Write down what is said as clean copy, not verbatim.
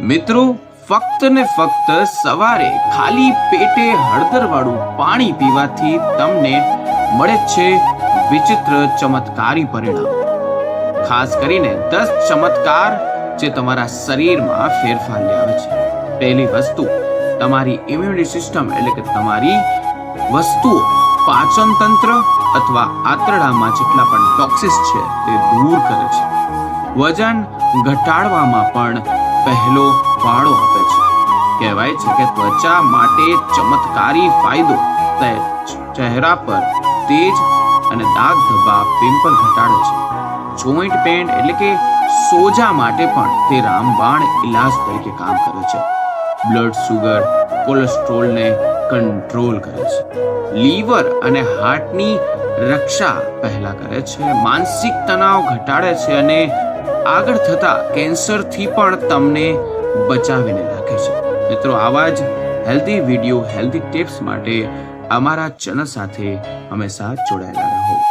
મિત્રો, ફક્ત ને ફક્ત સવારે ખાલી પેટે હળદરવાળું પાણી પીવાથી તમને મળે છે વિચિત્ર ચમત્કારી પરિણામ. ખાસ કરીને 10 ચમત્કાર જે તમારા શરીરમાં ફેરફાર લાવે છે. પહેલી વસ્તુ, તમારી ઇમ્યુનિટી સિસ્ટમ એટલે કે તમારી વસ્તુઓ પાચન તંત્ર અથવા આંતરડામાં જેટલા પણ ટોક્સિસ છે તે દૂર કરે છે. વજન ઘટાડવામાં પણ પહેલો ફાળો આપે છે. કહેવાય છે કે ત્વચા માટે ચમત્કારી ફાયદો, ચહેરા પર તેજ અને દાગ ધબ્બા પિમ્પલ ઘટાડે છે. જોઈન્ટ પેઇન એટલે કે સોજા માટે પણ તે રામબાણ ઇલાજ તરીકે કામ કરે છે. બ્લડ સુગર, કોલેસ્ટ્રોલને કંટ્રોલ કરે છે. લીવર અને હાર્ટની રક્ષા પહેલા કરે છે. માનસિક તણાવ ઘટાડે છે અને આગળ થતા કેન્સરથી પણ તમને બચાવીને રાખે છે. મિત્રો, આવા જ હેલ્ધી વિડીયો, હેલ્ધી ટિપ્સ માટે અમારા ચેનલ સાથે હંમેશા જોડાયેલા રહો.